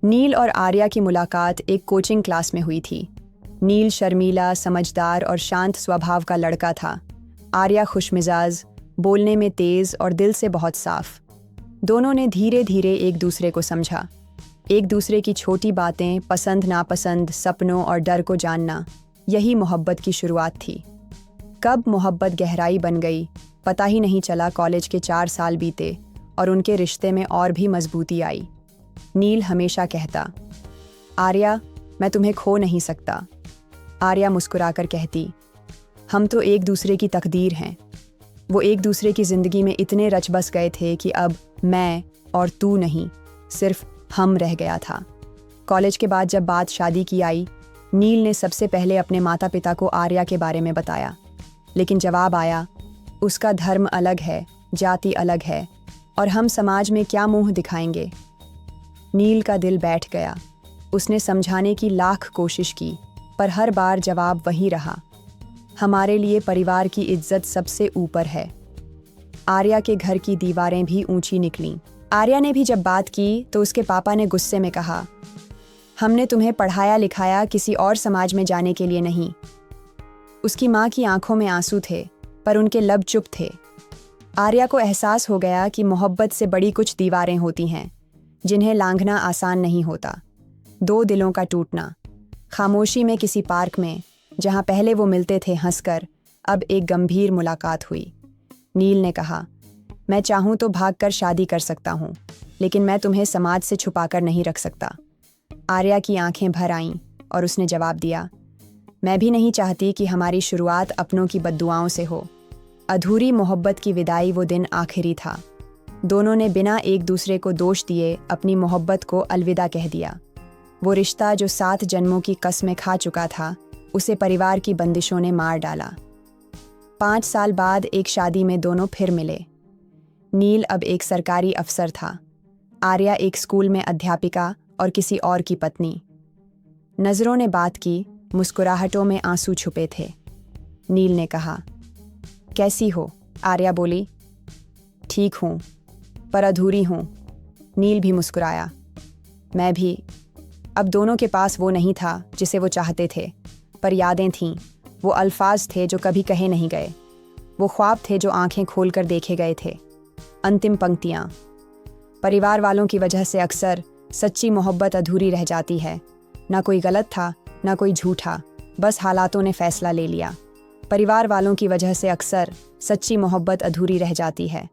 नील और आर्या की मुलाकात एक कोचिंग क्लास में हुई थी। नील शर्मीला, समझदार और शांत स्वभाव का लड़का था। आर्या खुशमिजाज, बोलने में तेज और दिल से बहुत साफ। दोनों ने धीरे धीरे एक दूसरे को समझा। एक दूसरे की छोटी बातें, पसंद नापसंद, सपनों और डर को जानना, यही मोहब्बत की शुरुआत थी। कब मोहब्बत गहराई बन गई, पता ही नहीं चला। कॉलेज के 4 साल बीते और उनके रिश्ते में और भी मजबूती आई। नील हमेशा कहता, आर्या, मैं तुम्हें खो नहीं सकता। आर्या मुस्कुराकर कहती, हम तो एक दूसरे की तकदीर हैं। वो एक दूसरे की ज़िंदगी में इतने रच बस गए थे कि अब मैं और तू नहीं, सिर्फ हम रह गया था। कॉलेज के बाद जब बात शादी की आई, नील ने सबसे पहले अपने माता पिता को आर्या के बारे में बताया। लेकिन जवाब आया, उसका धर्म अलग है, जाति अलग है, और हम समाज में क्या मुंह दिखाएंगे। नील का दिल बैठ गया। उसने समझाने की लाख कोशिश की, पर हर बार जवाब वही रहा, हमारे लिए परिवार की इज्जत सबसे ऊपर है। आर्या के घर की दीवारें भी ऊंची निकलीं। आर्या ने भी जब बात की तो उसके पापा ने गुस्से में कहा, हमने तुम्हें पढ़ाया लिखाया किसी और समाज में जाने के लिए नहीं। उसकी माँ की आंखों में आंसू थे, पर उनके लब चुप थे। आर्या को एहसास हो गया कि मोहब्बत से बड़ी कुछ दीवारें होती हैं, जिन्हें लांघना आसान नहीं होता। 2 दिलों का टूटना। खामोशी में किसी पार्क में, जहां पहले वो मिलते थे हंसकर, अब एक गंभीर मुलाकात हुई। नील ने कहा, मैं चाहूं तो भागकर शादी कर सकता हूं, लेकिन मैं तुम्हें समाज से छुपाकर नहीं रख सकता। आर्या की आंखें भर आईं और उसने जवाब दिया, मैं भी नहीं चाहती कि हमारी शुरुआत अपनों की बद्दुआओं से हो। अधूरी मोहब्बत की विदाई वो दिन आखिरी था। दोनों ने बिना एक दूसरे को दोष दिए अपनी मोहब्बत को अलविदा कह दिया। वो रिश्ता जो 7 जन्मों की कसमें खा चुका था, उसे परिवार की बंदिशों ने मार डाला। 5 साल बाद एक शादी में दोनों फिर मिले। नील अब एक सरकारी अफसर था, आर्या एक स्कूल में अध्यापिका और किसी और की पत्नी। नज़रों ने बात की, मुस्कुराहटों में आंसू छुपे थे। नील ने कहा, कैसी हो? आर्या बोली, ठीक हूँ, पर अधूरी हूँ। नील भी मुस्कुराया, मैं भी। अब दोनों के पास वो नहीं था जिसे वो चाहते थे, पर यादें थीं। वो अल्फाज थे जो कभी कहे नहीं गए। वो ख्वाब थे जो आंखें खोलकर देखे गए थे। अंतिम पंक्तियाँ, परिवार वालों की वजह से अक्सर सच्ची मोहब्बत अधूरी रह जाती है। ना कोई गलत था, ना कोई झूठा, बस हालातों ने फैसला ले लिया। परिवार वालों की वजह से अक्सर सच्ची मोहब्बत अधूरी रह जाती है।